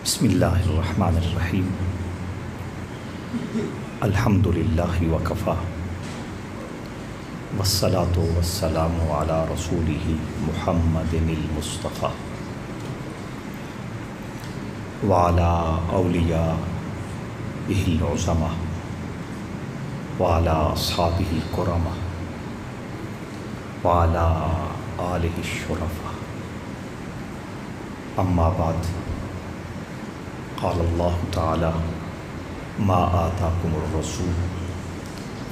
بسم اللہ الرحمن الرحیم الحمد للہ وکفا والصلاة والسلام علی رسولہ محمد المصطفیٰ وعلی اولیائہ العظماء وعلی اصحابہ الکرماء وعلی آلہ الشرفاء اما بعد قال اللہ تعالی ما آتاکم الرسول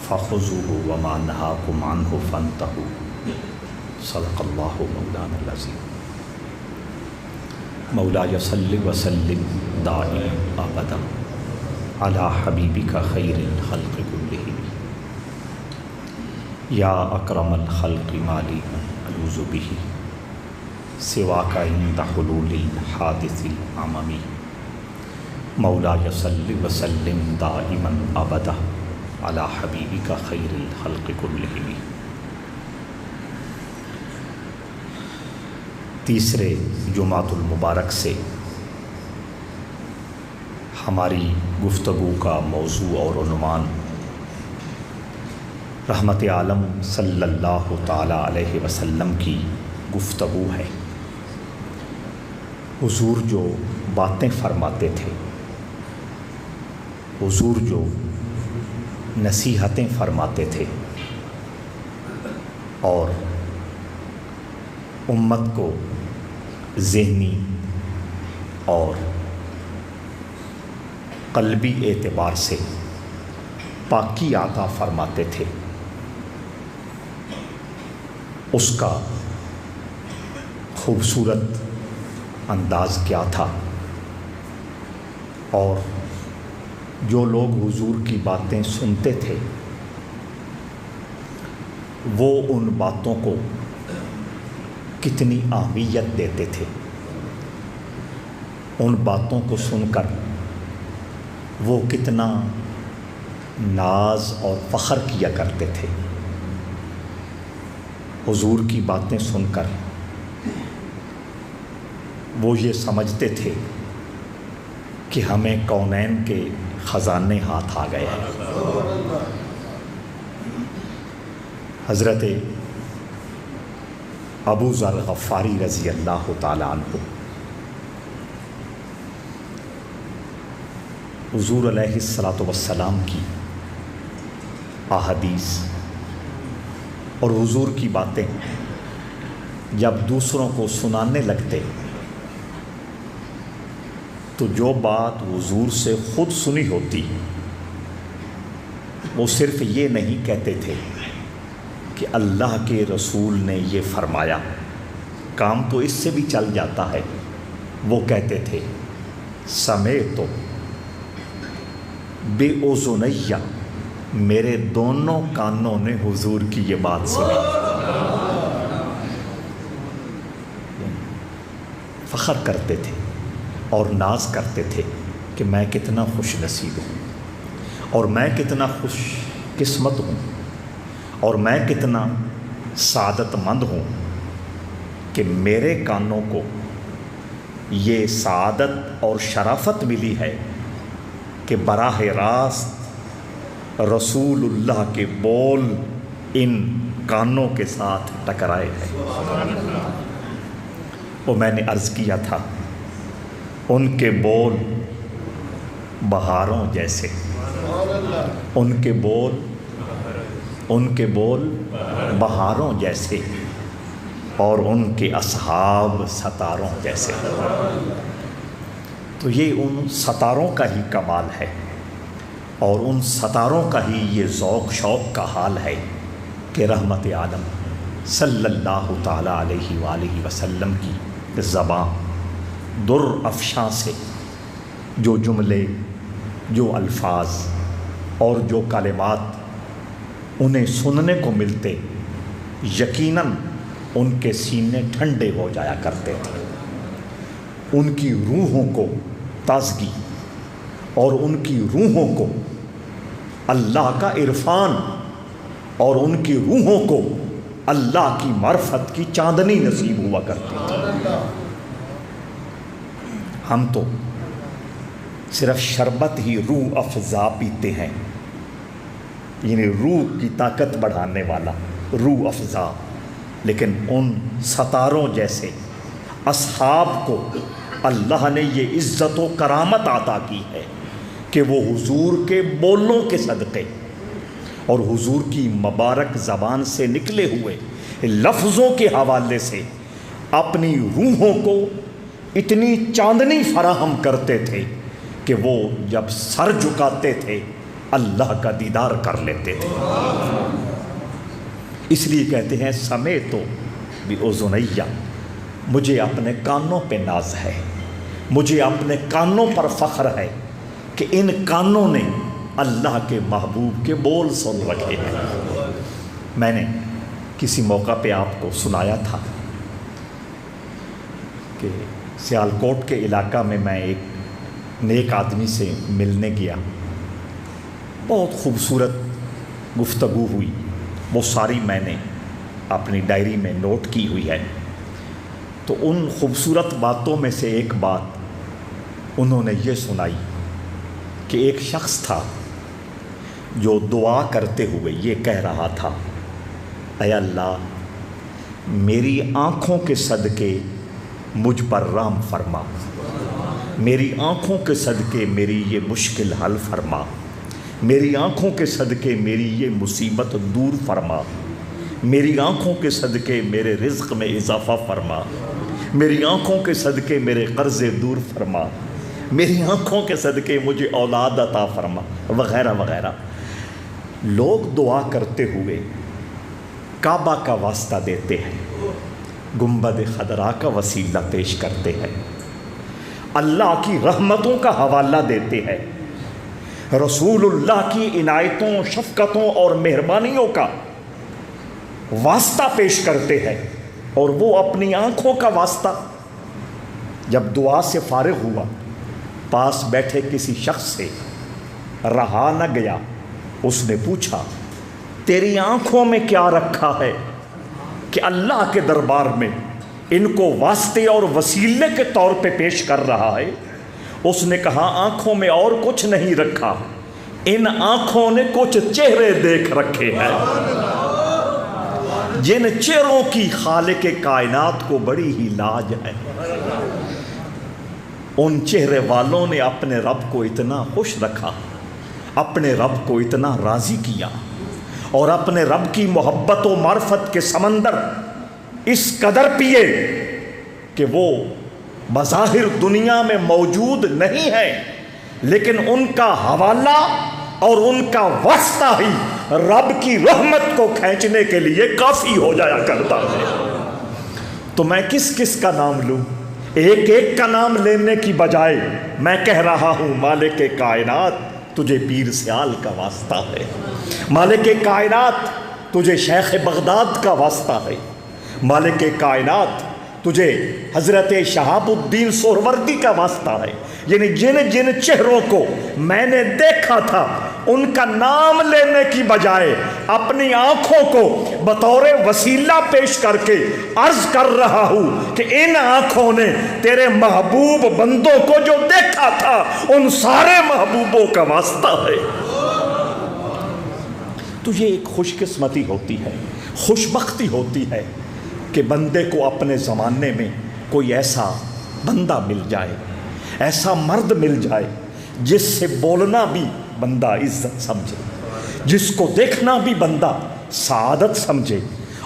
فخذوه وما نهاکم عنہ فانتہوا صدق اللہ مولانا العظیم مولاي صل وسلم دائما ابدا علی حبیبک خیر الخلق کلہم یا اکرم الخلق ما لی الوذ بہ سواک عند حلول الحادث العممی مولاي صل وسلم دائما ابدا علی حبیبک خیر الخلق کلہم۔ تیسرے جمعۃ المبارک سے ہماری گفتگو کا موضوع اور عنوان رحمت عالم صلی اللہ تعالیٰ علیہ وسلم کی گفتگو ہے۔ حضور جو باتیں فرماتے تھے، حضور جو نصیحتیں فرماتے تھے اور امت کو ذہنی اور قلبی اعتبار سے پاکی عطا فرماتے تھے، اس کا خوبصورت انداز کیا تھا، اور جو لوگ حضور کی باتیں سنتے تھے وہ ان باتوں کو کتنی اہمیت دیتے تھے، ان باتوں کو سن کر وہ کتنا ناز اور فخر کیا کرتے تھے۔ حضور کی باتیں سن کر وہ یہ سمجھتے تھے کہ ہمیں کونین کے خزانے ہاتھ آ گئے ہیں۔ حضرت ابو ذر غفاری رضی اللہ تعالیٰ عنہ حضور علیہ الصلاۃ والسلام کی احادیث اور حضور کی باتیں جب دوسروں کو سنانے لگتے تو جو بات حضور سے خود سنی ہوتی وہ صرف یہ نہیں کہتے تھے کہ اللہ کے رسول نے یہ فرمایا، کام تو اس سے بھی چل جاتا ہے، وہ کہتے تھے سمیعت بِأُذُنَیَّ، میرے دونوں کانوں نے حضور کی یہ بات سنی۔ فخر کرتے تھے اور ناز کرتے تھے کہ میں کتنا خوش نصیب ہوں، اور میں کتنا خوش قسمت ہوں، اور میں کتنا سعادت مند ہوں کہ میرے کانوں کو یہ سعادت اور شرافت ملی ہے کہ براہ راست رسول اللہ کے بول ان کانوں کے ساتھ ٹکرائے ہیں۔ وہ میں نے عرض کیا تھا ان کے بول بہاروں جیسے، ان کے بول بہاروں جیسے، اور ان کے اصحاب ستاروں جیسے۔ تو یہ ان ستاروں کا ہی کمال ہے، اور ان ستاروں کا ہی یہ ذوق شوق کا حال ہے کہ رحمت عالم صلی اللہ تعالیٰ علیہ وآلہ وسلم کی زبان در افشاں سے جو جملے، جو الفاظ اور جو کلمات انہیں سننے کو ملتے، یقیناً ان کے سینے ٹھنڈے ہو جایا کرتے تھے، ان کی روحوں کو تازگی اور ان کی روحوں کو اللہ کا عرفان اور ان کی روحوں کو اللہ کی معرفت کی چاندنی نصیب ہوا کرتی تھی۔ ہم تو صرف شربت ہی روح افزا پیتے ہیں، یعنی روح کی طاقت بڑھانے والا روح افزا، لیکن ان ستاروں جیسے اصحاب کو اللہ نے یہ عزت و کرامت عطا کی ہے کہ وہ حضور کے بولوں کے صدقے اور حضور کی مبارک زبان سے نکلے ہوئے لفظوں کے حوالے سے اپنی روحوں کو اتنی چاندنی فراہم کرتے تھے کہ وہ جب سر جھکاتے تھے اللہ کا دیدار کر لیتے تھے۔ اس لیے کہتے ہیں سمیتو بِأُذُنَیَّ، مجھے اپنے کانوں پہ ناز ہے، مجھے اپنے کانوں پر فخر ہے کہ ان کانوں نے اللہ کے محبوب کے بول سن رکھے ہیں۔ میں نے کسی موقع پہ آپ کو سنایا تھا کہ سیالکوٹ کے علاقہ میں ایک نیک آدمی سے ملنے گیا، بہت خوبصورت گفتگو ہوئی، وہ ساری میں نے اپنی ڈائری میں نوٹ کی ہوئی ہے۔ تو ان خوبصورت باتوں میں سے ایک بات انہوں نے یہ سنائی کہ ایک شخص تھا جو دعا کرتے ہوئے یہ کہہ رہا تھا، اے اللہ میری آنکھوں کے صدقے مجھ پر رحم فرما، میری آنکھوں کے صدقے میری یہ مشکل حل فرما، میری آنکھوں کے صدقے میری یہ مصیبت دور فرما، میری آنکھوں کے صدقے میرے رزق میں اضافہ فرما، میری آنکھوں کے صدقے میرے قرضے دور فرما، میری آنکھوں کے صدقے مجھے اولاد عطا فرما، وغیرہ وغیرہ۔ لوگ دعا کرتے ہوئے کعبہ کا واسطہ دیتے ہیں، گنبد خضرا کا وسیلہ پیش کرتے ہیں، اللہ کی رحمتوں کا حوالہ دیتے ہیں، رسول اللہ کی عنایتوں، شفقتوں اور مہربانیوں کا واسطہ پیش کرتے ہیں، اور وہ اپنی آنکھوں کا واسطہ جب دعا سے فارغ ہوا، پاس بیٹھے کسی شخص سے رہا نہ گیا، اس نے پوچھا تیری آنکھوں میں کیا رکھا ہے کہ اللہ کے دربار میں ان کو واسطے اور وسیلے کے طور پہ پیش کر رہا ہے؟ اس نے کہا آنکھوں میں اور کچھ نہیں رکھا، ان آنکھوں نے کچھ چہرے دیکھ رکھے ہیں، جن چہروں کی خالق کائنات کو بڑی ہی لاج ہے۔ ان چہرے والوں نے اپنے رب کو اتنا خوش رکھا، اپنے رب کو اتنا راضی کیا، اور اپنے رب کی محبت و معرفت کے سمندر اس قدر پیے کہ وہ بظاہر دنیا میں موجود نہیں ہے، لیکن ان کا حوالہ اور ان کا واسطہ ہی رب کی رحمت کو کھینچنے کے لیے کافی ہو جایا کرتا ہے۔ تو میں کس کس کا نام لوں؟ ایک ایک کا نام لینے کی بجائے میں کہہ رہا ہوں مالک کائنات تجھے پیر سیال کا واسطہ ہے، مالک کائنات تجھے شیخ بغداد کا واسطہ ہے، مالک کائنات تجھے حضرت شہاب الدین سہروردی کا واسطہ ہے۔ یعنی جن جن چہروں کو میں نے دیکھا تھا ان کا نام لینے کی بجائے اپنی آنکھوں کو بطور وسیلہ پیش کر کے عرض کر رہا ہوں کہ ان آنکھوں نے تیرے محبوب بندوں کو جو دیکھا تھا ان سارے محبوبوں کا واسطہ ہے۔ تو یہ ایک خوش قسمتی ہوتی ہے، خوش بختی ہوتی ہے کہ بندے کو اپنے زمانے میں کوئی ایسا بندہ مل جائے، ایسا مرد مل جائے جس سے بولنا بھی بندہ عزت سمجھے، جس کو دیکھنا بھی بندہ سعادت سمجھے،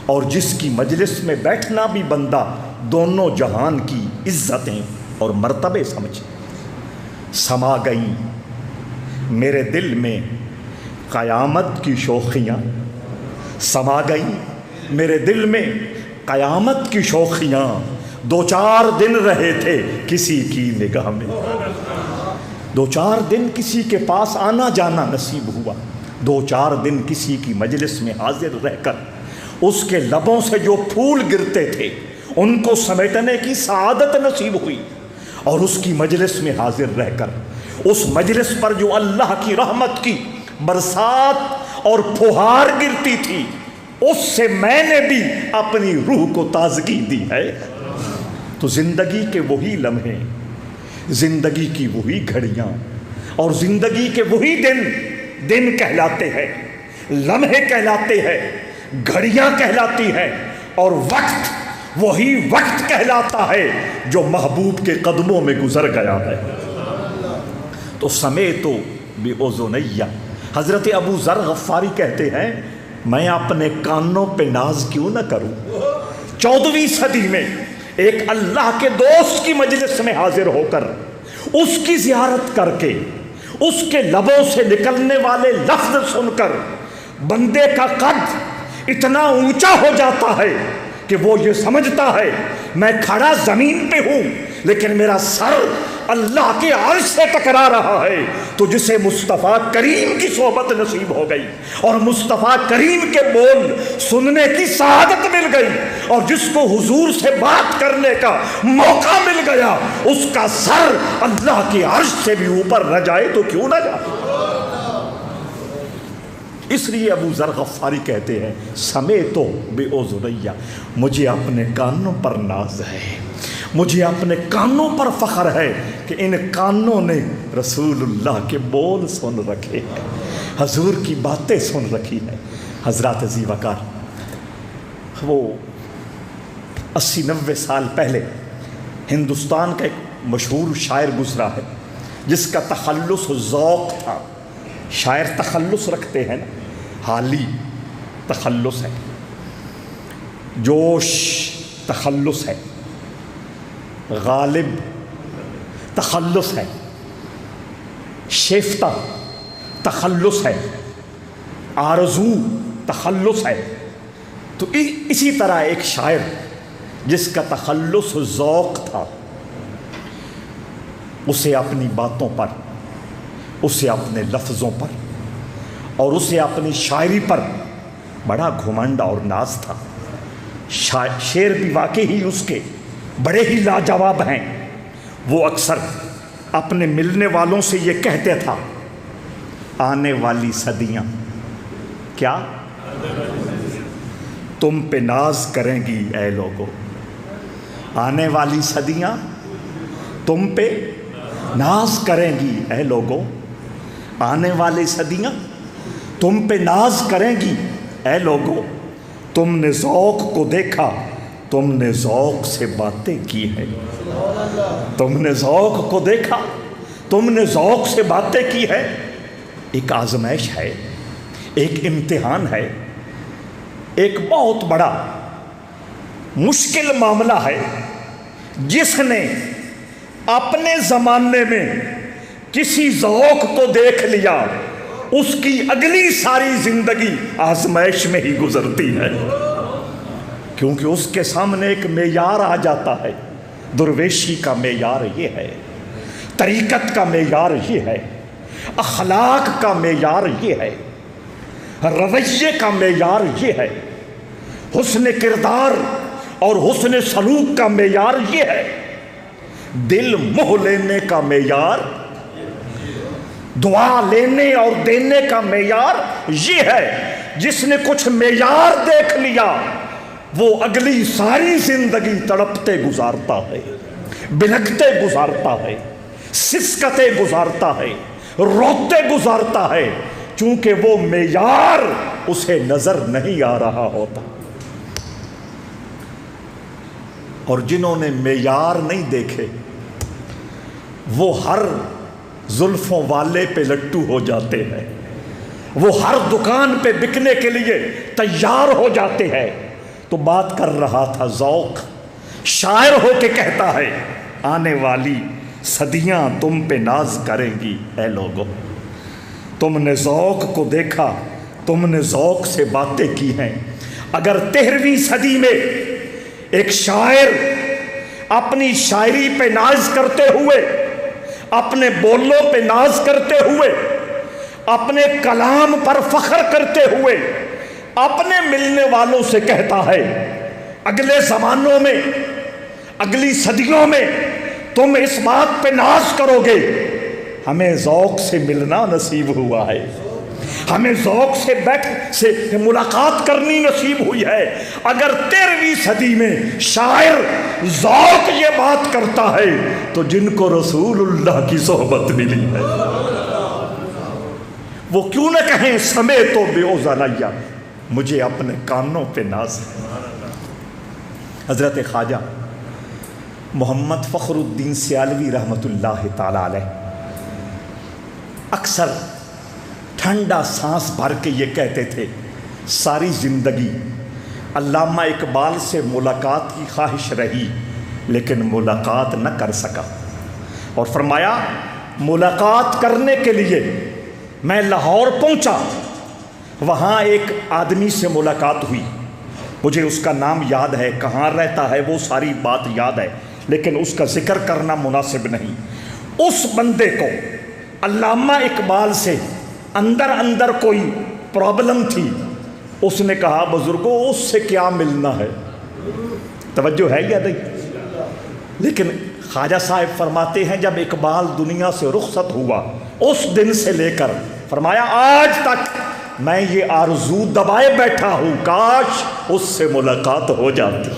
اور جس کی مجلس میں بیٹھنا بھی بندہ دونوں جہان کی عزتیں اور مرتبے سمجھے۔ سما گئیں میرے دل میں قیامت کی شوخیاں، سما گئیں میرے دل میں قیامت کی شوخیاں، دو چار دن رہے تھے کسی کی نگاہ میں، دو چار دن کسی کے پاس آنا جانا نصیب ہوا، دو چار دن کسی کی مجلس میں حاضر رہ کر اس کے لبوں سے جو پھول گرتے تھے ان کو سمیٹنے کی سعادت نصیب ہوئی، اور اس کی مجلس میں حاضر رہ کر اس مجلس پر جو اللہ کی رحمت کی برسات اور پھوہار گرتی تھی اس سے میں نے بھی اپنی روح کو تازگی دی ہے۔ تو زندگی کے وہی لمحے، زندگی کی وہی گھڑیاں اور زندگی کے وہی دن کہلاتے ہیں، لمحے کہلاتے ہیں، گھڑیاں کہلاتی ہیں، اور وقت وہی وقت کہلاتا ہے جو محبوب کے قدموں میں گزر گیا ہے۔ تو سمیتو بِأُذُنَیَّ، حضرت ابو ذر غفاری کہتے ہیں میں اپنے کانوں پہ ناز کیوں نہ کروں۔ 14ویں صدی میں ایک اللہ کے دوست کی مجلس میں حاضر ہو کر، اس کی زیارت کر کے، اس کے لبوں سے نکلنے والے لفظ سن کر بندے کا قد اتنا اونچا ہو جاتا ہے کہ وہ یہ سمجھتا ہے میں کھڑا زمین پہ ہوں لیکن میرا سر اللہ کے عرش سے ٹکرا رہا ہے۔ تو جسے مصطفیٰ کریم کی صحبت نصیب ہو گئی اور مصطفیٰ کریم کے بول سننے کی سعادت مل گئی، اور جس کو حضور سے بات کرنے کا موقع مل گیا، اس کا سر اللہ کے عرش سے بھی اوپر نہ جائے تو کیوں نہ جائے۔ اس لیے ابو ذر غفاری کہتے ہیں سمیتو بِأُذُنَیَّ، مجھے اپنے کانوں پر ناز ہے، مجھے اپنے کانوں پر فخر ہے کہ ان کانوں نے رسول اللہ کے بول سن رکھے ہیں، حضور کی باتیں سن رکھی ہیں۔ حضرات ذی وقار، وہ 80-90 سال پہلے ہندوستان کا ایک مشہور شاعر گزرا ہے جس کا تخلص ذوق تھا۔ شاعر تخلص رکھتے ہیں نا، حالی تخلص ہے، جوش تخلص ہے، غالب تخلص ہے، شیفتہ تخلص ہے، آرزو تخلص ہے۔ تو اسی طرح ایک شاعر جس کا تخلص ذوق تھا، اسے اپنی باتوں پر، اسے اپنے لفظوں پر اور اسے اپنی شاعری پر بڑا گھمنڈ اور ناز تھا۔ شعر بھی واقعی اس کے بڑے ہی لاجواب ہیں۔ وہ اکثر اپنے ملنے والوں سے یہ کہتے تھا آنے والی صدیاں کیا تم پہ ناز کریں گی اے لوگو، آنے والی صدیاں تم پہ ناز کریں گی اے لوگو، آنے والی صدیاں تم پہ ناز کریں گی اے لوگو، تم نے ذوق کو دیکھا، تم نے ذوق سے باتیں کی ہیں، تم نے ذوق کو دیکھا، تم نے ذوق سے باتیں کی ہے۔ ایک آزمائش ہے، ایک امتحان ہے، ایک بہت بڑا مشکل معاملہ ہے۔ جس نے اپنے زمانے میں کسی ذوق کو دیکھ لیا، اس کی اگلی ساری زندگی آزمائش میں ہی گزرتی ہے، کیونکہ اس کے سامنے ایک معیار آ جاتا ہے۔ درویشی کا معیار یہ ہے، طریقت کا معیار یہ ہے، اخلاق کا معیار یہ ہے، رویے کا معیار یہ ہے، حسن کردار اور حسن سلوک کا معیار یہ ہے، دل موہ لینے کا معیار، دعا لینے اور دینے کا معیار یہ ہے۔ جس نے کچھ معیار دیکھ لیا وہ اگلی ساری زندگی تڑپتے گزارتا ہے، بلکتے گزارتا ہے، سسکتے گزارتا ہے، روتے گزارتا ہے، چونکہ وہ معیار اسے نظر نہیں آ رہا ہوتا۔ اور جنہوں نے معیار نہیں دیکھے وہ ہر زلفوں والے پہ لٹو ہو جاتے ہیں، وہ ہر دکان پہ بکنے کے لیے تیار ہو جاتے ہیں۔ تو بات کر رہا تھا ذوق، شاعر ہو کے کہتا ہے آنے والی صدیاں تم پہ ناز کریں گی اے لوگو، تم نے ذوق کو دیکھا، تم نے ذوق سے باتیں کی ہیں۔ اگر 13ویں صدی میں ایک شاعر اپنی شاعری پہ ناز کرتے ہوئے، اپنے بولوں پہ ناز کرتے ہوئے، اپنے کلام پر فخر کرتے ہوئے اپنے ملنے والوں سے کہتا ہے اگلے زمانوں میں، اگلی صدیوں میں تم اس بات پہ ناز کرو گے، ہمیں ذوق سے ملنا نصیب ہوا ہے، ہمیں ذوق سے ملاقات کرنی نصیب ہوئی ہے۔ اگر 13ویں صدی میں شاعر ذوق یہ بات کرتا ہے تو جن کو رسول اللہ کی صحبت ملی ہے وہ کیوں نہ کہیں سمیت بِأُذُنَیَّ، مجھے اپنے کانوں پہ ناز ہے۔ حضرت خواجہ محمد فخر الدین سیالوی رحمۃ اللہ تعالی علیہ اکثر ٹھنڈا سانس بھر کے یہ کہتے تھے، ساری زندگی علامہ اقبال سے ملاقات کی خواہش رہی لیکن ملاقات نہ کر سکا، اور فرمایا ملاقات کرنے کے لیے میں لاہور پہنچا، وہاں ایک آدمی سے ملاقات ہوئی، مجھے اس کا نام یاد ہے، کہاں رہتا ہے وہ ساری بات یاد ہے، لیکن اس کا ذکر کرنا مناسب نہیں۔ اس بندے کو علامہ اقبال سے اندر اندر کوئی پرابلم تھی، اس نے کہا بزرگوں اس سے کیا ملنا ہے، توجہ ہے یا نہیں؟ لیکن خواجہ صاحب فرماتے ہیں جب اقبال دنیا سے رخصت ہوا اس دن سے لے کر فرمایا آج تک میں یہ آرزو دبائے بیٹھا ہوں کاش اس سے ملاقات ہو جاتی۔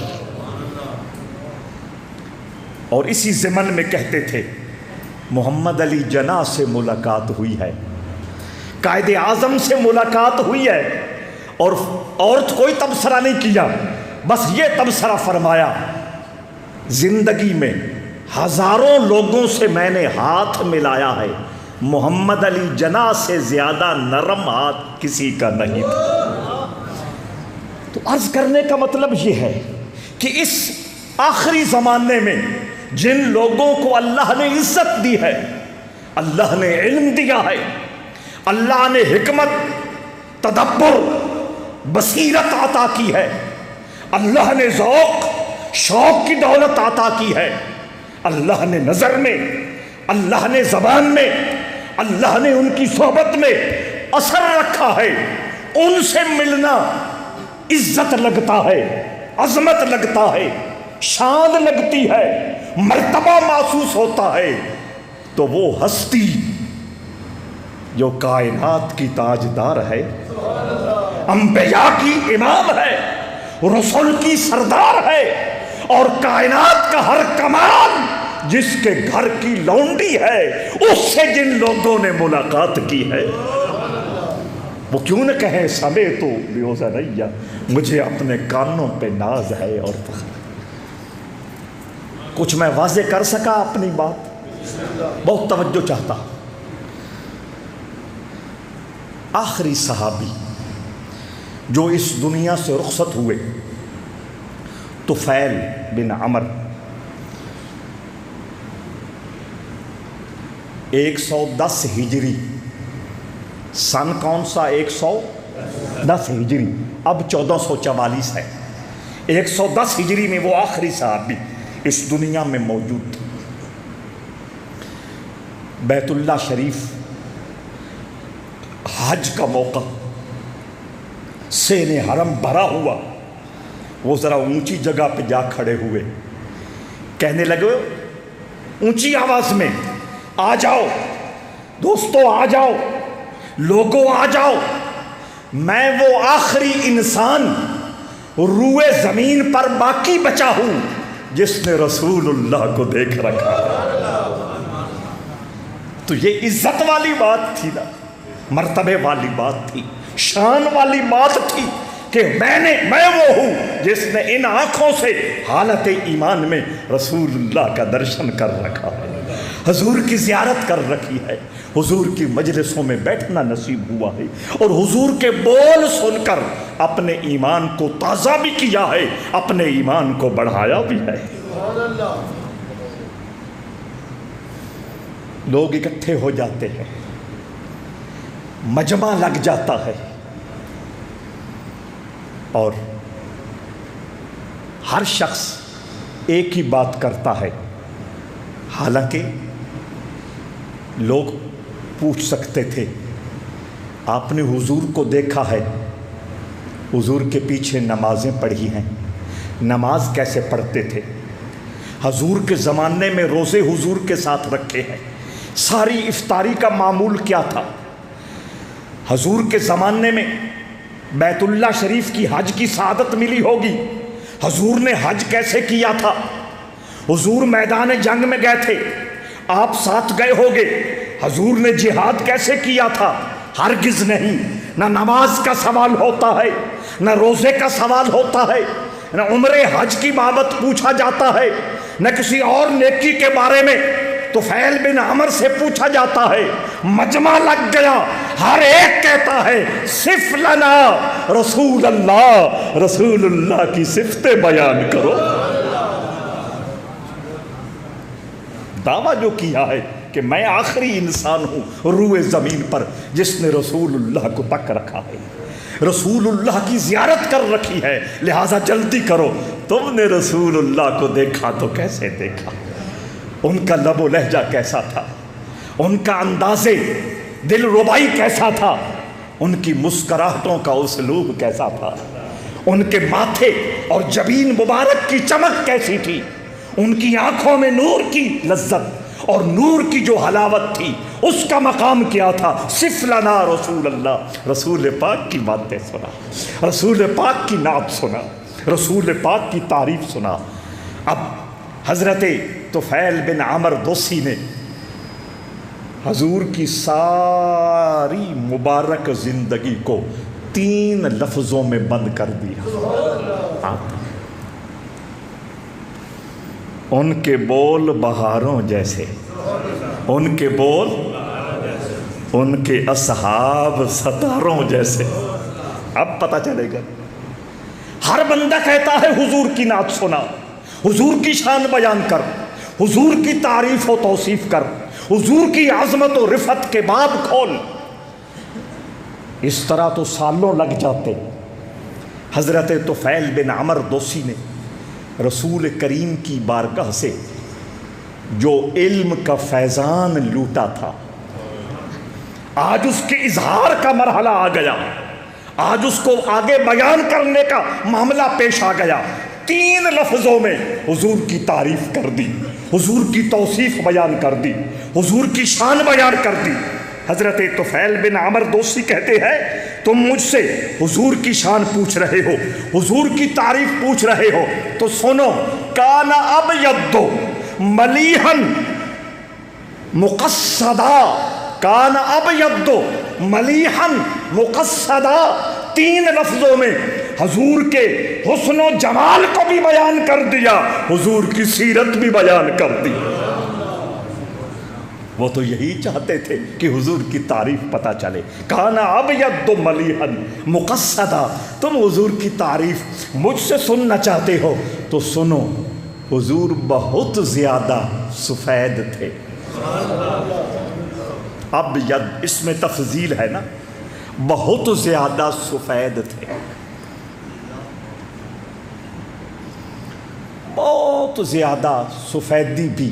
اور اسی ضمن میں کہتے تھے محمد علی جناح سے ملاقات ہوئی ہے، قائد اعظم سے ملاقات ہوئی ہے، اور کوئی تبصرہ نہیں کیا، بس یہ تبصرہ فرمایا زندگی میں ہزاروں لوگوں سے میں نے ہاتھ ملایا ہے، محمد علی جناح سے زیادہ نرم ہاتھ کسی کا نہیں تھا۔ تو عرض کرنے کا مطلب یہ ہے کہ اس آخری زمانے میں جن لوگوں کو اللہ نے عزت دی ہے، اللہ نے علم دیا ہے، اللہ نے حکمت، تدبر، بصیرت عطا کی ہے، اللہ نے ذوق شوق کی دولت عطا کی ہے، اللہ نے نظر میں، اللہ نے زبان میں، اللہ نے ان کی صحبت میں اثر رکھا ہے، ان سے ملنا عزت لگتا ہے، عظمت لگتا ہے، شان لگتی ہے، مرتبہ محسوس ہوتا ہے۔ تو وہ ہستی جو کائنات کی تاجدار ہے، انبیاء کی امام ہے، رسول کی سردار ہے، اور کائنات کا ہر کمال جس کے گھر کی لونڈی ہے اس سے جن لوگوں نے ملاقات کی ہے، وہ کیوں نہ کہیں سمیت بِأُذُنَیَّ، مجھے اپنے کانوں پہ ناز ہے اور فخر۔ کچھ میں واضح کر سکا اپنی بات؟ بہت توجہ چاہتا۔ آخری صحابی جو اس دنیا سے رخصت ہوئے طفیل بن عمر، 110 ہجری، سن کون سا؟ 110 ہجری، اب 1444 ہے، 110 ہجری میں وہ آخری صحابی اس دنیا میں موجود تھے۔ بیت اللہ شریف حج کا موقع، سین حرم بھرا ہوا، وہ ذرا اونچی جگہ پہ جا کھڑے ہوئے، کہنے لگے اونچی آواز میں آ جاؤ دوستو، آ جاؤ لوگوں، آ جاؤ، میں وہ آخری انسان روئے زمین پر باقی بچا ہوں جس نے رسول اللہ کو دیکھ رکھا۔ تو یہ عزت والی بات تھی نا، مرتبے والی بات تھی، شان والی بات تھی کہ میں وہ ہوں جس نے ان آنکھوں سے حالت ایمان میں رسول اللہ کا درشن کر رکھا ہے، حضور کی زیارت کر رکھی ہے، حضور کی مجلسوں میں بیٹھنا نصیب ہوا ہے، اور حضور کے بول سن کر اپنے ایمان کو تازہ بھی کیا ہے، اپنے ایمان کو بڑھایا بھی ہے۔ لوگ اکٹھے ہو جاتے ہیں، مجمع لگ جاتا ہے، اور ہر شخص ایک ہی بات کرتا ہے، حالانکہ لوگ پوچھ سکتے تھے آپ نے حضور کو دیکھا ہے، حضور کے پیچھے نمازیں پڑھی ہیں، نماز کیسے پڑھتے تھے، حضور کے زمانے میں روزے حضور کے ساتھ رکھے ہیں، ساری افطاری کا معمول کیا تھا، حضور کے زمانے میں بیت اللہ شریف کی حج کی سعادت ملی ہوگی، حضور نے حج کیسے کیا تھا، حضور میدان جنگ میں گئے تھے، آپ ساتھ گئے ہوگے، حضور نے جہاد کیسے کیا تھا، ہرگز نہیں۔ نہ نماز کا سوال ہوتا ہے، نہ روزے کا سوال ہوتا ہے، نہ عمرے حج کی بابت پوچھا جاتا ہے، نہ کسی اور نیکی کے بارے میں طفیل بن عمر سے پوچھا جاتا ہے۔ مجمع لگ گیا، ہر ایک کہتا ہے صف لنا رسول اللہ، رسول اللہ کی صفتیں بیان کرو۔ دعویٰ جو کیا ہے کہ میں آخری انسان ہوں روئے زمین پر جس نے رسول اللہ کو تک رکھا ہے، رسول اللہ کی زیارت کر رکھی ہے، لہٰذا جلدی کرو۔ تم نے رسول اللہ کو دیکھا تو کیسے دیکھا؟ ان کا لب و لہجہ کیسا تھا؟ ان کا انداز دل ربائی کیسا تھا؟ ان کی مسکراہٹوں کا اسلوب کیسا تھا؟ ان کے ماتھے اور جبین مبارک کی چمک کیسی تھی؟ ان کی آنکھوں میں نور کی لذت اور نور کی جو حلاوت تھی، اس کا مقام کیا تھا؟ صف لنا رسول اللہ، رسول پاک کی باتیں سنا، رسول پاک کی نعت سنا، رسول پاک کی تعریف سنا۔ اب حضرت طفیل بن عمر دوسی نے حضور کی ساری مبارک زندگی کو 3 لفظوں میں بند کر دیا۔ ان کے بول بہاروں جیسے، ان کے بول، ان کے اصحاب ستاروں جیسے۔ اب پتہ چلے گا، ہر بندہ کہتا ہے حضور کی نعت سنا، حضور کی شان بیان کر، حضور کی تعریف و توصیف کر، حضور کی عظمت و رفعت کے باب کھول۔ اس طرح تو سالوں لگ جاتے۔ حضرت طفیل بن عمر دوسی نے رسول کریم کی بارگاہ سے جو علم کا فیضان لوٹا تھا، آج اس کے اظہار کا مرحلہ آ گیا، آج اس کو آگے بیان کرنے کا معاملہ پیش آ گیا۔ 3 لفظوں میں حضور کی تعریف کر دی، حضور کی توصیف بیان کر دی، حضور کی شان بیان کر دی۔ حضرت طفیل بن عمر دوسی کہتے ہیں تم مجھ سے حضور کی شان پوچھ رہے ہو، حضور کی تعریف پوچھ رہے ہو، تو سنو، کان ابیض ملیحن مقصدا، کان ابیض ملیحن مقصدا۔ 3 لفظوں میں حضور کے حسن و جمال کو بھی بیان کر دیا، حضور کی سیرت بھی بیان کر دی۔ وہ تو یہی چاہتے تھے کہ حضور کی تعریف پتہ چلے۔ کان ابیض ملیحن مقصدا۔ تم حضور کی تعریف مجھ سے سننا چاہتے ہو تو سنو، حضور بہت زیادہ سفید تھے۔ ابیض اس میں تفضیل ہے نا، بہت زیادہ سفید تھے، بہت زیادہ سفیدی بھی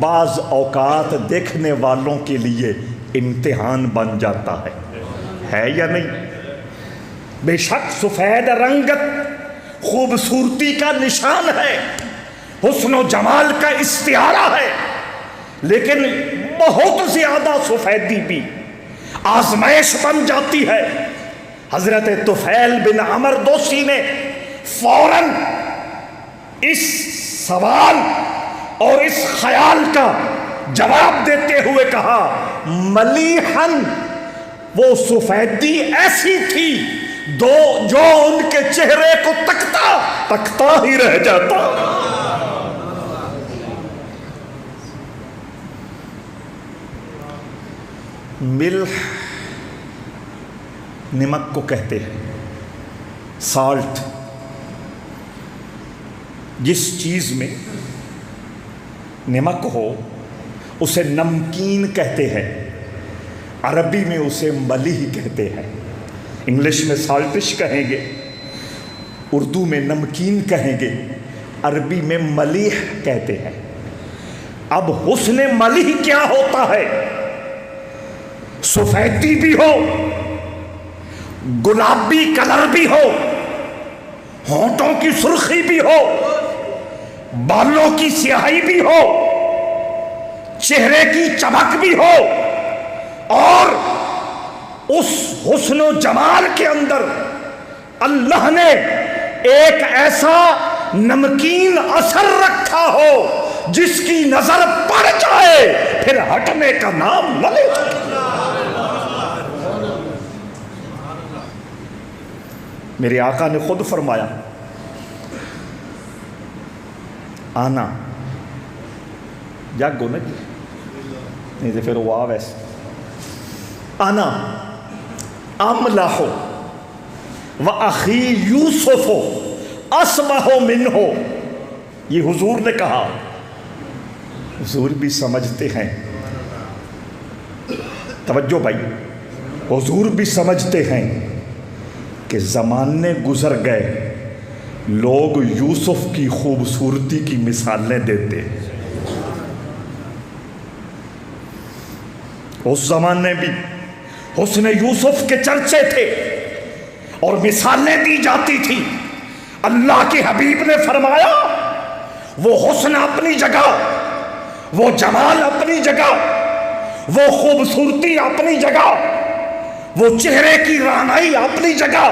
بعض اوقات دیکھنے والوں کے لیے امتحان بن جاتا ہے یا نہیں؟ بے شک سفید رنگت خوبصورتی کا نشان ہے، حسن و جمال کا استعارہ ہے، لیکن بہت زیادہ سفیدی بھی آزمائش بن جاتی ہے۔ حضرت طفیل بن عمر دوسی نے فوراً اس سوال اور اس خیال کا جواب دیتے ہوئے کہا، ملیحن، وہ سفیدی ایسی تھی جو ان کے چہرے کو تکتا ہی رہ جاتا۔ ملح نمک کو کہتے ہیں، سالٹ، جس چیز میں نمک ہو اسے نمکین کہتے ہیں، عربی میں اسے ملیح کہتے ہیں، انگلش میں سالٹش کہیں گے، اردو میں نمکین کہیں گے، عربی میں ملیح کہتے ہیں۔ اب حسن ملیح کیا ہوتا ہے؟ سفیدی بھی ہو، گلابی کلر بھی ہو، ہونٹوں کی سرخی بھی ہو، بالوں کی سیاہی بھی ہو، چہرے کی چمک بھی ہو، اور اس حسن و جمال کے اندر اللہ نے ایک ایسا نمکین اثر رکھا ہو جس کی نظر پڑ جائے پھر ہٹنے کا نام نہ لے۔ میرے آقا نے خود فرمایا آنا جاگو نا جی نہیں تو پھر وہ آ ویسے آنا املح و اخی یوسف اسمح منہ، یہ حضور نے کہا۔ حضور بھی سمجھتے ہیں، توجہ بھائی، حضور بھی سمجھتے ہیں کہ زمانے گزر گئے، لوگ یوسف کی خوبصورتی کی مثالیں دیتے، اس زمانے بھی حسن یوسف کے چرچے تھے اور مثالیں دی جاتی تھی۔ اللہ کے حبیب نے فرمایا وہ حسن اپنی جگہ، وہ جمال اپنی جگہ، وہ خوبصورتی اپنی جگہ، وہ چہرے کی رعنائی اپنی جگہ،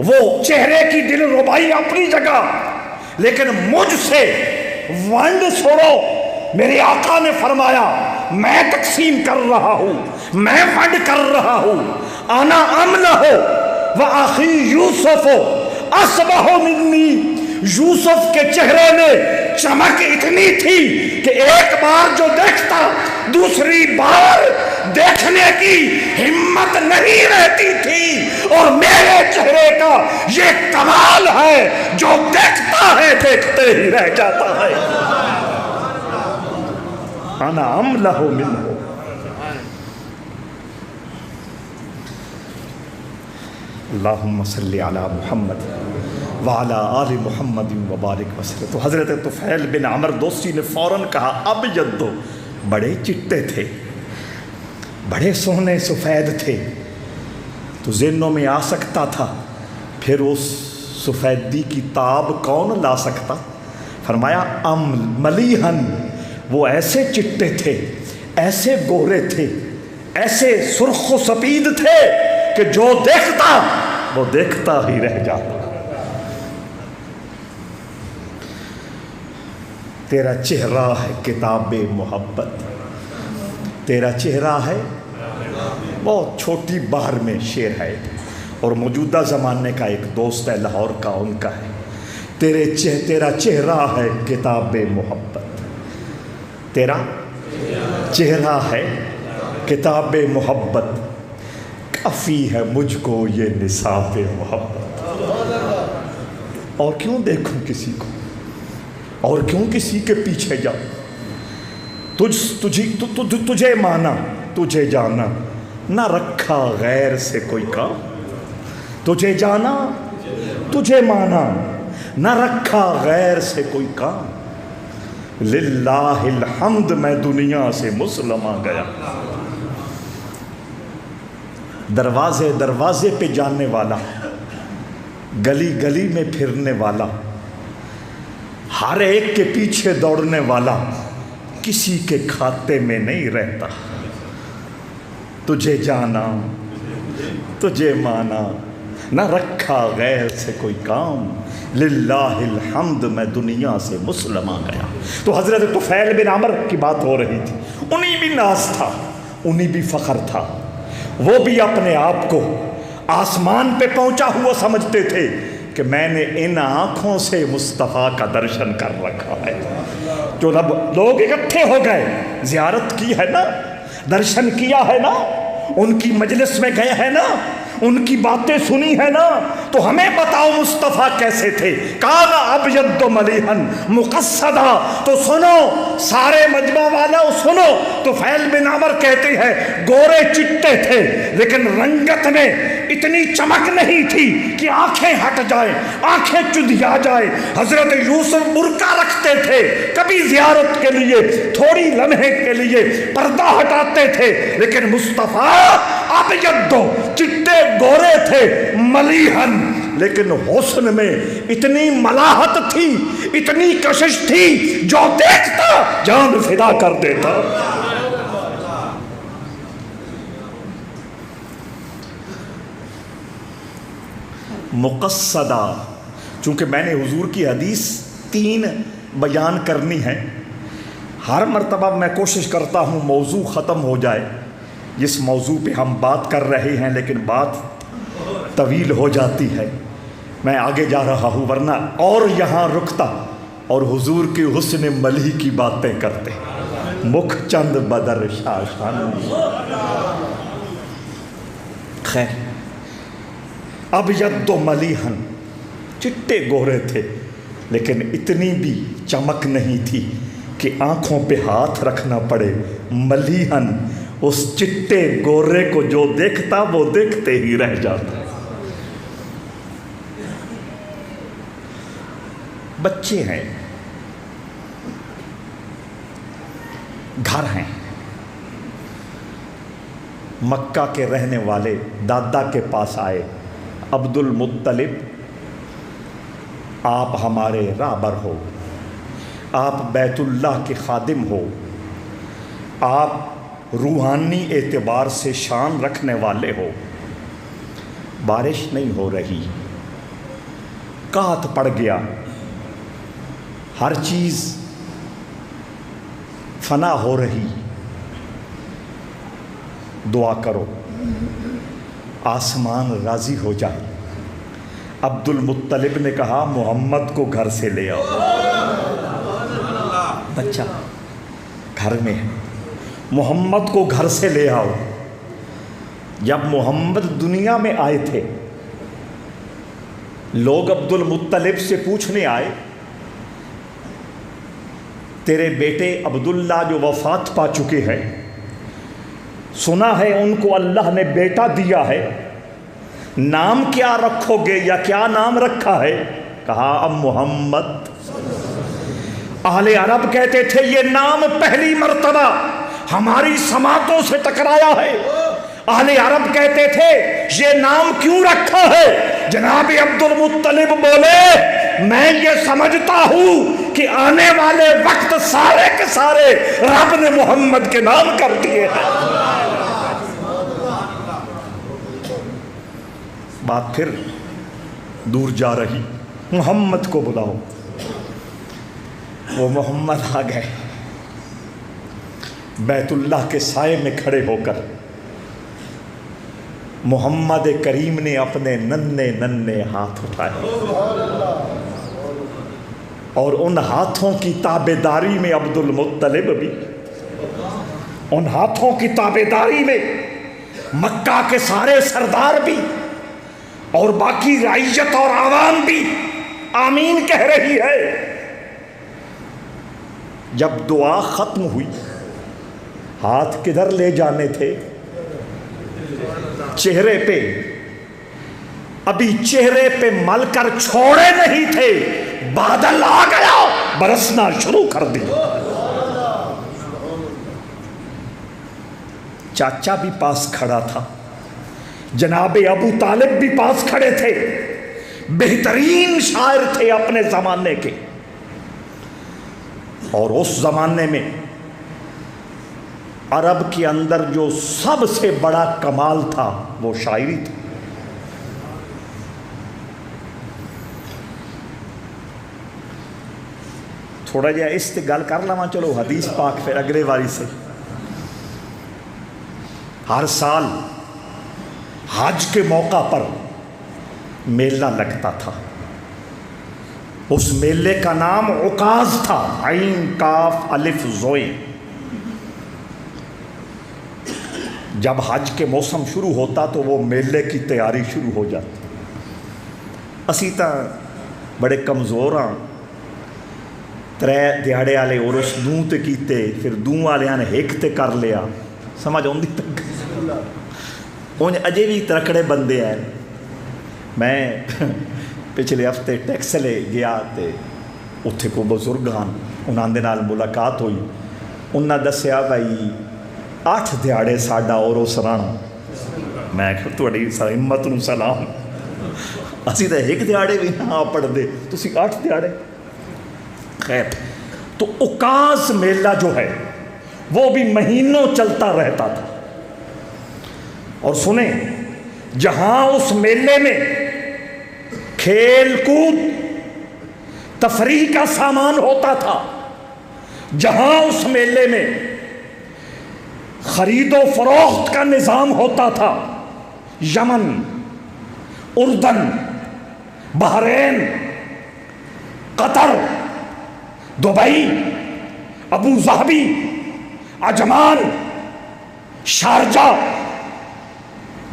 وہ چہرے کی دل ربائی اپنی جگہ، لیکن مجھ سے ونڈ چھوڑو۔ میرے آقا نے فرمایا میں تقسیم کر رہا ہوں، میں ونڈ کر رہا ہوں۔ انا املح و اخی یوسف اسبح منی، یوسف کے چہرے میں چمک اتنی تھی کہ ایک بار جو دیکھتا دوسری بار دیکھنے کی ہمت نہیں رہتی تھی، اور میرے چہرے کا یہ کمال ہے جو دیکھتا ہے دیکھتے ہی رہ جاتا ہے۔ انا املح منہ۔ اللہم صلی علی محمد وعلی آل محمد وبارک وسلم۔ تو حضرت طفیل بن عمر دوسی نے فوراً کہا اب جدو، بڑے چٹے تھے، بڑے سونے سفید تھے، تو ذہنوں میں آ سکتا تھا پھر اس سفیدی کی تاب کون لا سکتا؟ فرمایا ملیحن، وہ ایسے چٹے تھے، ایسے گورے تھے، ایسے سرخ و سپید تھے کہ جو دیکھتا وہ دیکھتا ہی رہ جاتا۔ تیرا چہرہ ہے کتاب محبت، تیرا چہرہ ہے، بہت چھوٹی بہر میں شعر ہے اور موجودہ زمانے کا ایک دوست ہے لاہور کا، ان کا ہے، تیرا چہرہ ہے کتاب محبت، تیرا چہرہ ہے کتاب محبت، کافی ہے مجھ کو یہ نصاب محبت۔ اور کیوں دیکھوں کسی کو، اور کیوں کسی کے پیچھے جاؤں؟ تجھے مانا، تجھے جانا، نہ رکھا غیر سے کوئی کام۔ تجھے جانا، تجھے مانا، نہ رکھا غیر سے کوئی کام۔ للہ الحمد، میں دنیا سے مسلمہ گیا۔ دروازے دروازے پہ جاننے والا، گلی گلی میں پھرنے والا، ہر ایک کے پیچھے دوڑنے والا، کسی کے کھاتے میں نہیں رہتا۔ تجھے جانا، تجھے مانا، نہ رکھا غیر سے کوئی کام۔ للہ الحمد، میں دنیا سے مسلمہ گیا۔ تو حضرت طفیل بن عمر کی بات ہو رہی تھی، انہیں بھی ناز تھا، انہیں بھی فخر تھا، وہ بھی اپنے آپ کو آسمان پہ پہنچا ہوا سمجھتے تھے کہ میں نے ان آنکھوں سے مصطفیٰ کا درشن کر رکھا ہے۔ جو لوگ اکٹھے ہو گئے، زیارت کی ہے نا، درشن کیا ہے نا، ان کی مجلس میں گئے ہیں نا، ان کی باتیں سنی ہے نا، تو ہمیں بتاؤ مصطفیٰ کیسے تھے؟ کانا ابیض ملیحن مقصدا۔ تو سنو سارے مجمع والوں، سنو، طفیل بن عمر کہتے ہیں گورے چٹے تھے لیکن رنگت میں اتنی چمک نہیں تھی کہ آنکھیں ہٹ جائیں، آنکھیں چدھیا جائیں۔ حضرت یوسف برقع رکھتے تھے، کبھی زیارت کے لیے تھوڑی لمحے کے لیے پردہ ہٹاتے تھے، لیکن مصطفیٰ ابیض، چٹے گورے تھے، ملیحن، لیکن حسن میں اتنی ملاحت تھی، اتنی کشش تھی، جو دیکھتا جان فدا کر دیتا۔ مقصدہ، چونکہ میں نے حضور کی حدیث 3 بیان کرنی ہے، ہر مرتبہ میں کوشش کرتا ہوں موضوع ختم ہو جائے جس موضوع پہ ہم بات کر رہے ہیں، لیکن بات طویل ہو جاتی ہے، میں آگے جا رہا ہوں ورنہ اور یہاں رکتا اور حضور کی حسن ملی کی باتیں کرتے. مکھ چند بدر شاشان. خیر، اب ید و ملیحن، چٹے گورے تھے لیکن اتنی بھی چمک نہیں تھی کہ آنکھوں پہ ہاتھ رکھنا پڑے. ملیحن، اس چٹے گورے کو جو دیکھتا وہ دیکھتے ہی رہ جاتا. بچے ہیں، گھر ہیں. مکہ کے رہنے والے دادا کے پاس آئے. عبد المطلب، آپ ہمارے رہبر ہو، آپ بیت اللہ کے خادم ہو، آپ روحانی اعتبار سے شان رکھنے والے ہو. بارش نہیں ہو رہی، قحط پڑ گیا، ہر چیز فنا ہو رہی، دعا کرو آسمان راضی ہو جائے. عبد المطلب نے کہا محمد کو گھر سے لے آؤ. بچہ گھر میں ہے، محمد کو گھر سے لے آؤ. جب محمد دنیا میں آئے تھے لوگ عبد المطلب سے پوچھنے آئے تیرے بیٹے عبداللہ جو وفات پا چکے ہیں، سنا ہے ان کو اللہ نے بیٹا دیا ہے، نام کیا رکھو گے یا کیا نام رکھا ہے؟ کہا اب محمد. اہل عرب کہتے تھے یہ نام پہلی مرتبہ ہماری سماعتوں سے ٹکرایا ہے. اہل عرب کہتے تھے یہ نام کیوں رکھا ہے؟ جناب عبد المطلب بولے میں یہ سمجھتا ہوں کہ آنے والے وقت سارے کے سارے رب نے محمد کے نام کر دیے ہیں. بات پھر دور جا رہی، محمد کو بلاؤ. وہ محمد آ گئے، بیت اللہ کے سائے میں کھڑے ہو کر محمد کریم نے اپنے ننھے ننھے ہاتھ اٹھائے اور ان ہاتھوں کی تابعداری میں عبد المطلب بھی، ان ہاتھوں کی تابعداری میں مکہ کے سارے سردار بھی اور باقی رعیت اور عوام بھی آمین کہہ رہی ہے. جب دعا ختم ہوئی، ہاتھ کدھر لے جانے تھے؟ چہرے پہ. ابھی چہرے پہ مل کر چھوڑے نہیں تھے، بادل آ گیا، برسنا شروع کر دیا. چاچا بھی پاس کھڑا تھا، جناب ابو طالب بھی پاس کھڑے تھے، بہترین شاعر تھے اپنے زمانے کے. اور اس زمانے میں عرب کے اندر جو سب سے بڑا کمال تھا وہ شاعری تھی. تھوڑا جہا اس سے گل کر لواں، چلو حدیث پاک پھر اگلے واری سے. ہر سال حج کے موقع پر میلہ لگتا تھا. اس میلے کا نام عکاظ تھا، عین کاف الف زوئے. جب حج کے موسم شروع ہوتا تو وہ میلے کی تیاری شروع ہو جاتی. اسی تا بڑے کمزور ہاں. ترے دیہڑے والے عرس دوں تے کیتے، پھر دوں والے نے ایک تے کر لیا. سمجھ آؤندی تک انج اجے بھی ترکڑے بندے ہیں. میں پچھلے ہفتے ٹیکسلے گیا تے اتھے کو بزرگ ہاں، انہاں دے نال ملاقات ہوئی. انہاں دسیا بھائی 8 دیہڑے ساڈا اور سرانا. میں کہ تہاڈی ہمت نوں سلام، اسی تے ایک دیہڑے بھی نہ پڑھ دے، تسی 8 دیہڑے. خیر، تو عکاظ میلہ جو ہے وہ بھی مہینوں چلتا رہتا تھا. اور سنیں، جہاں اس میلے میں کھیل کود تفریح کا سامان ہوتا تھا، جہاں اس میلے میں خرید و فروخت کا نظام ہوتا تھا، یمن، اردن، Bahrain, Qatar, Dubai, Abu Dhabi, Ajman, Sharjah,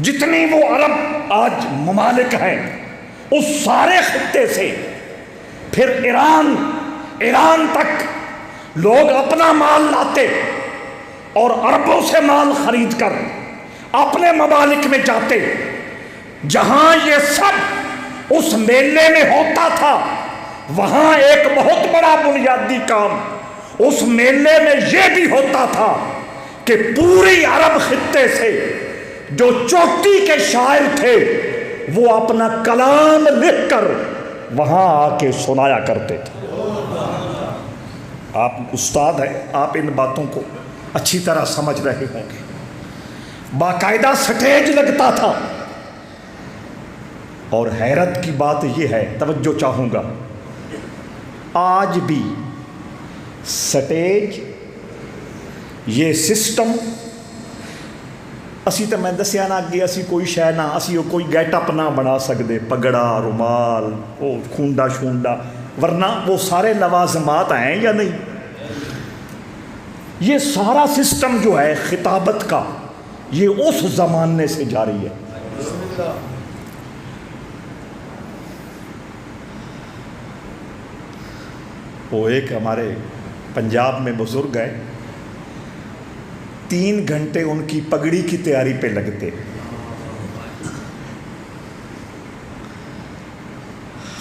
جتنی وہ عرب آج ممالک ہیں اس سارے خطے سے، پھر ایران تک لوگ اپنا مال لاتے اور عربوں سے مال خرید کر اپنے ممالک میں جاتے. جہاں یہ سب اس میلے میں ہوتا تھا وہاں ایک بہت بڑا بنیادی کام اس میلے میں یہ بھی ہوتا تھا کہ پوری عرب خطے سے جو چوٹی کے شاعر تھے وہ اپنا کلام لکھ کر وہاں آ کے سنایا کرتے تھے. آپ استاد ہیں، آپ ان باتوں کو اچھی طرح سمجھ رہے ہوں گے. باقاعدہ سٹیج لگتا تھا، اور حیرت کی بات یہ ہے، توجہ چاہوں گا، آج بھی سٹیج یہ سسٹم اسی تو میں دسیا نا کہ اسی کوئی شے نہ اسی کوئی گیٹ اپ نہ بنا سکتے، پگڑا، رومال، وہ کھونڈا شونڈا، ورنہ وہ سارے لوازمات ہیں یا نہیں. یہ سارا سسٹم جو ہے خطابت کا یہ اس زمانے سے جاری ہے. وہ ایک ہمارے پنجاب میں بزرگ ہے، 3 گھنٹے ان کی پگڑی کی تیاری پہ لگتے.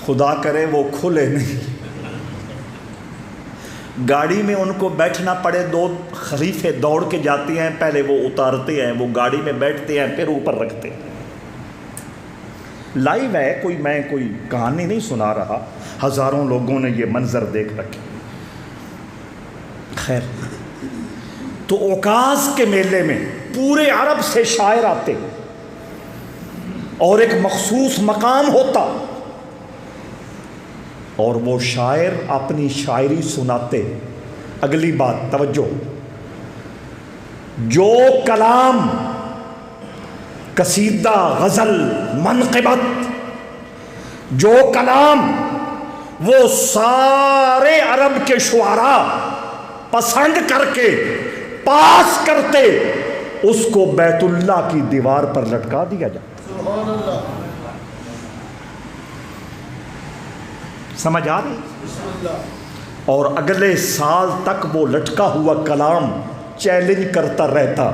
خدا کرے وہ کھلے نہیں، گاڑی میں ان کو بیٹھنا پڑے، 2 خلیفے دوڑ کے جاتے ہیں، پہلے وہ اتارتے ہیں، وہ گاڑی میں بیٹھتے ہیں، پھر اوپر رکھتے ہیں. لائیو ہے، میں کوئی کہانی نہیں سنا رہا، ہزاروں لوگوں نے یہ منظر دیکھ رکھے. خیر، تو اوکاز کے میلے میں پورے عرب سے شاعر آتے اور ایک مخصوص مقام ہوتا اور وہ شاعر اپنی شاعری سناتے. اگلی بات توجہ، جو کلام، قصیدہ، غزل، منقبت، جو کلام وہ سارے عرب کے شعراء پسند کر کے پاس کرتے اس کو بیت اللہ کی دیوار پر لٹکا دیا جاتا. سمجھ آ رہی؟ اور اگلے سال تک وہ لٹکا ہوا کلام چیلنج کرتا رہتا،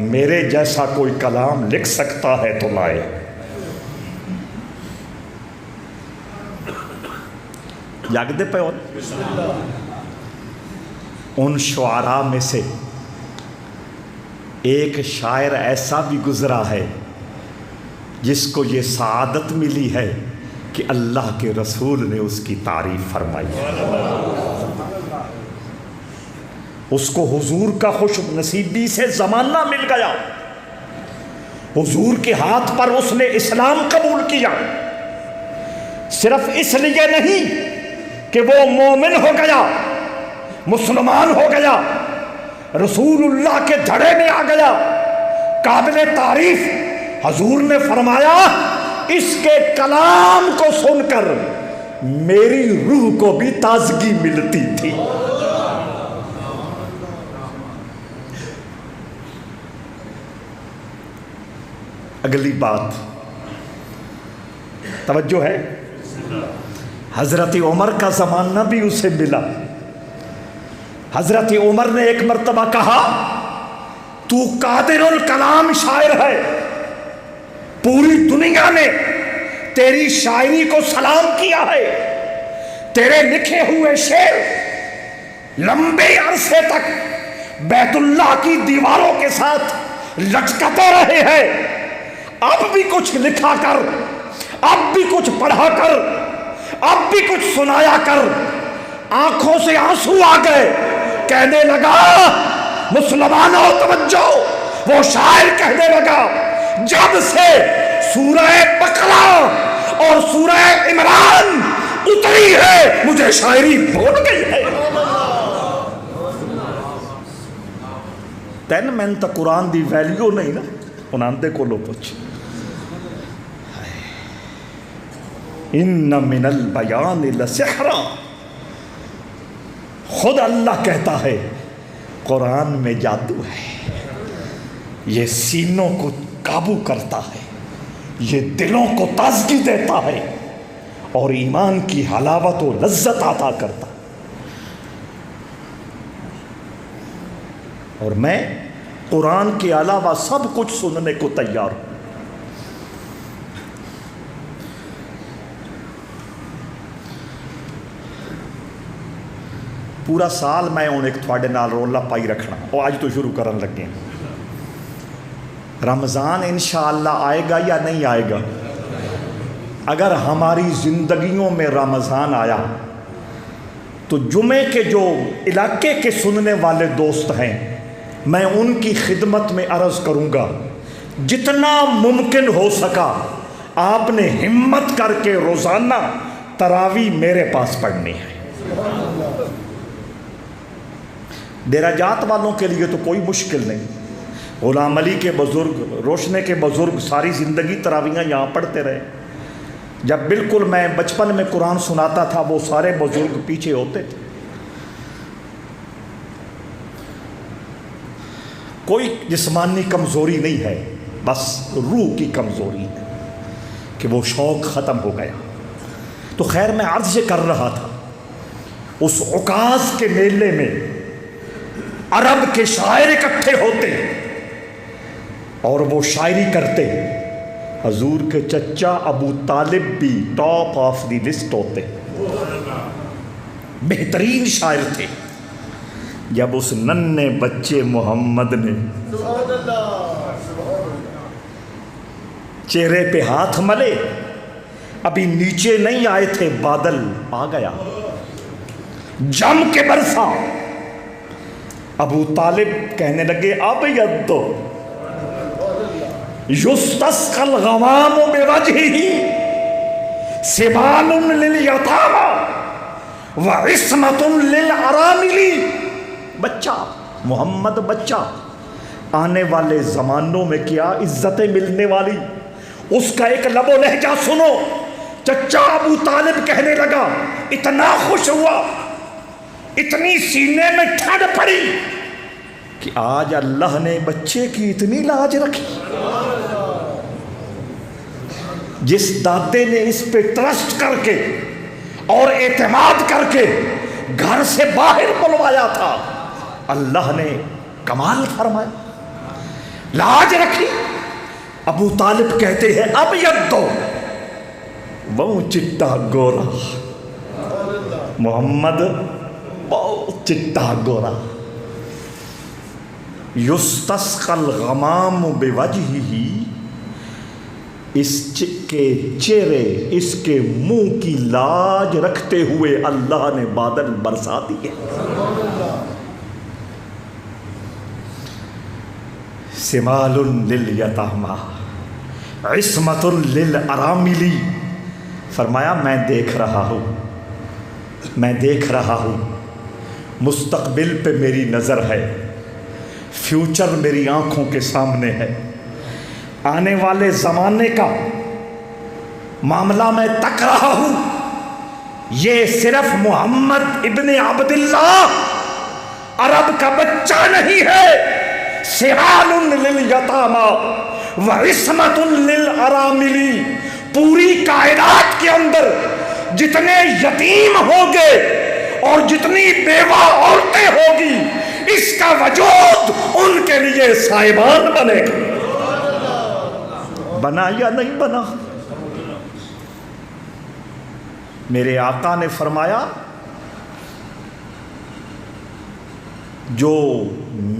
میرے جیسا کوئی کلام لکھ سکتا ہے تو لائے. جاگتے پہ ان شعراء میں سے ایک شاعر ایسا بھی گزرا ہے جس کو یہ سعادت ملی ہے کہ اللہ کے رسول نے اس کی تعریف فرمائی. اس کو حضور کا خوش نصیبی سے زمانہ مل گیا، حضور کے ہاتھ پر اس نے اسلام قبول کیا. صرف اس لیے نہیں کہ وہ مومن ہو گیا، مسلمان ہو گیا، رسول اللہ کے دھڑے میں آ گیا. قابل تعریف حضور نے فرمایا اس کے کلام کو سن کر میری روح کو بھی تازگی ملتی تھی. اگلی بات توجہ ہے، حضرت عمر کا زمانہ بھی اسے ملا. حضرت عمر نے ایک مرتبہ کہا تو قادر الکلام شاعر ہے، پوری دنیا نے تیری شاعری کو سلام کیا ہے، تیرے لکھے ہوئے شعر لمبے عرصے تک بیت اللہ کی دیواروں کے ساتھ لٹکتے رہے ہیں. اب بھی کچھ لکھا کر، اب بھی کچھ پڑھا کر، اب بھی کچھ سنایا کر. آنکھوں سے آنسو آ گئے، کہنے لگا مسلمانوں توجہ، وہ شاعر کہنے لگا جب سے سورہ بقرہ اور سورہ عمران اتری ہے مجھے شاعری بھول گئی ہے. تین میں تو قرآن دی ویلیو نہیں نا انہوں کو لو پوچھ. ان من البیان لسحرا، خود اللہ کہتا ہے قرآن میں جادو ہے، یہ سینوں کو قابو کرتا ہے، یہ دلوں کو تازگی دیتا ہے اور ایمان کی حلاوت و لذت عطا کرتا ہے۔ اور میں قرآن کے علاوہ سب کچھ سننے کو تیار ہوں۔ پورا سال میں ہوں ایک تھوڑے نال رولا پائی رکھنا، اور آج تو شروع کرن لگے ہیں۔ رمضان انشاءاللہ آئے گا یا نہیں آئے گا؟ اگر ہماری زندگیوں میں رمضان آیا تو جمعے کے جو علاقے کے سننے والے دوست ہیں، میں ان کی خدمت میں عرض کروں گا جتنا ممکن ہو سکا آپ نے ہمت کر کے روزانہ تراویح میرے پاس پڑھنی ہے۔ ڈیرہ جات والوں کے لیے تو کوئی مشکل نہیں، غلام علی کے بزرگ، روشنے کے بزرگ ساری زندگی تراویحاں یہاں پڑھتے رہے۔ جب بالکل میں بچپن میں قرآن سناتا تھا وہ سارے بزرگ پیچھے ہوتے تھے۔ کوئی جسمانی کمزوری نہیں ہے، بس روح کی کمزوری ہے کہ وہ شوق ختم ہو گیا۔ تو خیر میں عرض یہ کر رہا تھا، اس عکاظ کے میلے میں عرب کے شاعر اکٹھے ہوتے اور وہ شاعری کرتے، حضور کے چچا ابو طالب بھی ٹاپ آف دی لسٹ ہوتے، بہترین شاعر تھے۔ جب اس ننھے بچے محمد نے چہرے پہ ہاتھ ملے، ابھی نیچے نہیں آئے تھے بادل آ گیا، جم کے برسا۔ ابو طالب کہنے لگے اب یدو یستسقى الغمام بوجهه سبال للیتامی وعصمۃ للارامل۔ بچہ محمد بچہ، آنے والے زمانوں میں کیا عزتیں ملنے والی، اس کا ایک لب و لہجہ سنو۔ چچا ابو طالب کہنے لگا، اتنا خوش ہوا، اتنی سینے میں ٹھنڈ پڑی کہ آج اللہ نے بچے کی اتنی لاج رکھی۔ جس دادے نے اس پہ ٹرسٹ کر کے اور اعتماد کر کے گھر سے باہر بلوایا تھا، اللہ نے کمال فرمایا، لاج رکھی۔ ابو طالب کہتے ہیں اب یدو وہ چٹا گورا، محمد بہت چٹا گورا، یستسقى الغمام بوجهه، اس کے چہرے، اس کے منہ کی لاج رکھتے ہوئے اللہ نے بادل برسا دیے۔ سمال للیتامی عصمۃ للارامل، فرمایا میں دیکھ رہا ہوں، میں دیکھ رہا ہوں، مستقبل پہ میری نظر ہے، فیوچر میری آنکھوں کے سامنے ہے، آنے والے زمانے کا معاملہ میں تک رہا ہوں۔ یہ صرف محمد ابن عبداللہ عرب کا بچہ نہیں ہے، سمال للیتامی وعصمۃ للارامل، پوری کائنات کے اندر جتنے یتیم ہوں گے اور جتنی بیوہ عورتیں ہوگی، اس کا وجود ان کے لیے سائبان بنے گا۔ بنا یا نہیں بنا؟ میرے آقا نے فرمایا جو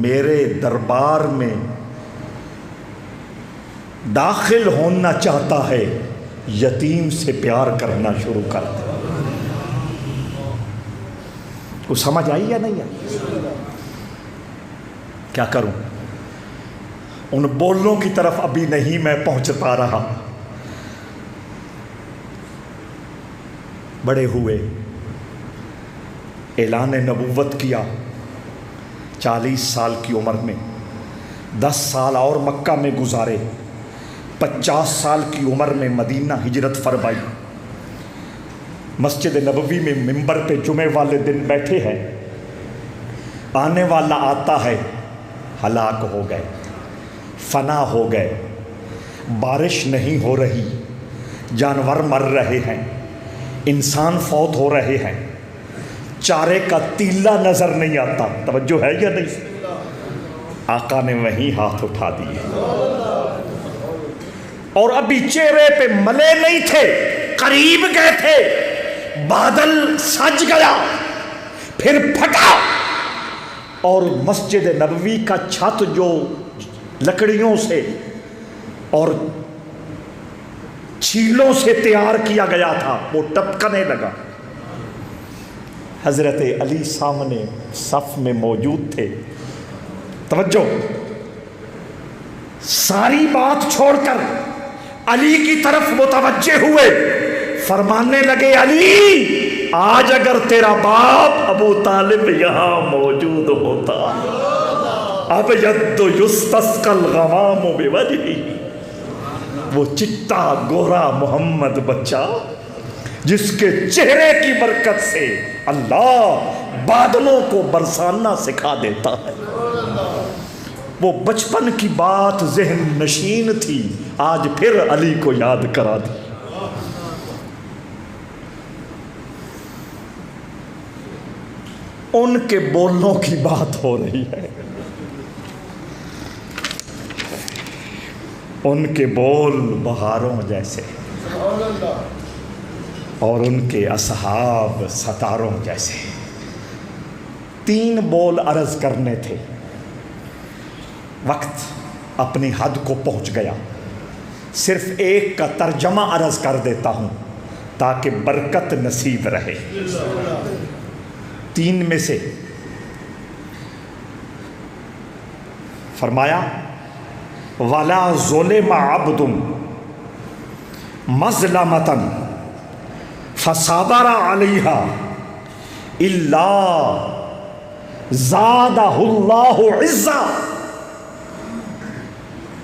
میرے دربار میں داخل ہونا چاہتا ہے یتیم سے پیار کرنا شروع کر دے۔ کو سمجھ آئی یا نہیں آئی؟ کیا کروں؟ ان بولوں کی طرف ابھی نہیں میں پہنچ پا رہا۔ بڑے ہوئے، اعلان نبوت کیا 40 سال کی عمر میں، 10 سال اور مکہ میں گزارے، 50 سال کی عمر میں مدینہ ہجرت فرمائی، مسجد نبوی میں ممبر پہ جمعے والے دن بیٹھے ہیں، آنے والا آتا ہے، ہلاک ہو گئے، فنا ہو گئے، بارش نہیں ہو رہی، جانور مر رہے ہیں، انسان فوت ہو رہے ہیں، چارے کا تیلا نظر نہیں آتا، توجہ ہے یا نہیں؟ آقا نے وہیں ہاتھ اٹھا دیے، اور ابھی چہرے پہ ملے نہیں تھے، قریب گئے تھے، بادل سج گیا، پھر پھٹا، اور مسجد نبوی کا چھت جو لکڑیوں سے اور چھیلوں سے تیار کیا گیا تھا وہ ٹپکنے لگا۔ حضرت علی سامنے صف میں موجود تھے، توجہ، ساری بات چھوڑ کر علی کی طرف متوجہ ہوئے، فرمانے لگے علی آج اگر تیرا باپ ابو طالب یہاں موجود ہوتا، اب ید یستسقی الغمام بوجہہ، وہ چٹا گورا محمد بچہ جس کے چہرے کی برکت سے اللہ بادلوں کو برسانا سکھا دیتا ہے، وہ بچپن کی بات ذہن نشین تھی، آج پھر علی کو یاد کرا دی۔ ان کے بولوں کی بات ہو رہی ہے، ان کے بول بہاروں جیسے اور ان کے اصحاب ستاروں جیسے۔ 3 بول عرض کرنے تھے، وقت اپنی حد کو پہنچ گیا، صرف ایک کا ترجمہ عرض کر دیتا ہوں تاکہ برکت نصیب رہے۔ 3 میں سے فرمایا وَلَا ظُلِمَ عَبْدٌ مَظْلَمَةً فَصَبَرَ عَلَيْهَا إِلَّا زَادَهُ اللَّهُ عِزًّا۔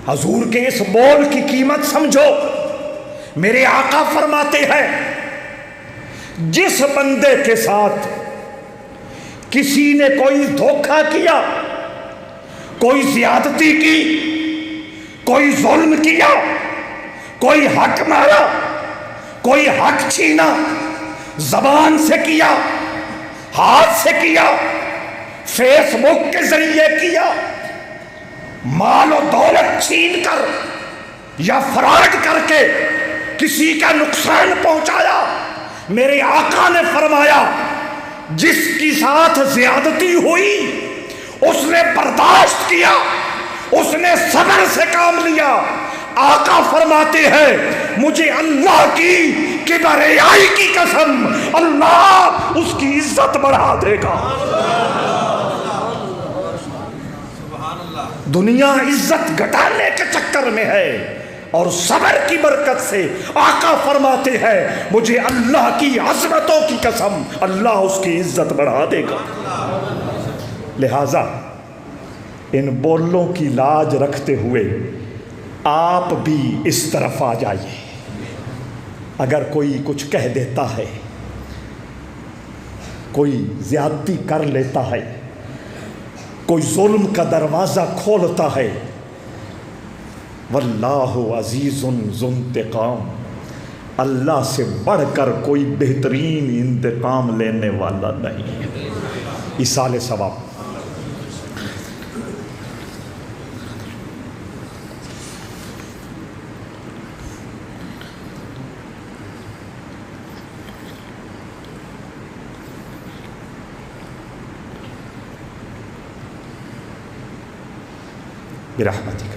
حضور کے اس بول کی قیمت سمجھو، میرے آقا فرماتے ہیں جس بندے کے ساتھ کسی نے کوئی دھوکہ کیا، کوئی زیادتی کی، کوئی ظلم کیا، کوئی حق مارا، کوئی حق چھینا، زبان سے کیا، ہاتھ سے کیا، فیس بک کے ذریعے کیا، مال و دولت چھین کر یا فراڈ کر کے کسی کا نقصان پہنچایا، میرے آقا نے فرمایا جس کی ساتھ زیادتی ہوئی اس نے برداشت کیا، اس نے صبر سے کام لیا، آقا فرماتے ہیں مجھے اللہ کی کبریائی کی قسم اللہ اس کی عزت بڑھا دے گا۔ دنیا عزت گھٹانے کے چکر میں ہے، اور صبر کی برکت سے آقا فرماتے ہیں مجھے اللہ کی عظمتوں کی قسم اللہ اس کی عزت بڑھا دے گا۔ لہٰذا ان بولوں کی لاج رکھتے ہوئے آپ بھی اس طرف آ جائیے۔ اگر کوئی کچھ کہہ دیتا ہے، کوئی زیادتی کر لیتا ہے، کوئی ظلم کا دروازہ کھولتا ہے، واللہ عزیز ذو انتقام، اللہ سے بڑھ کر کوئی بہترین انتقام لینے والا نہیں ہے۔ ایصال ثواب۔ برحمتک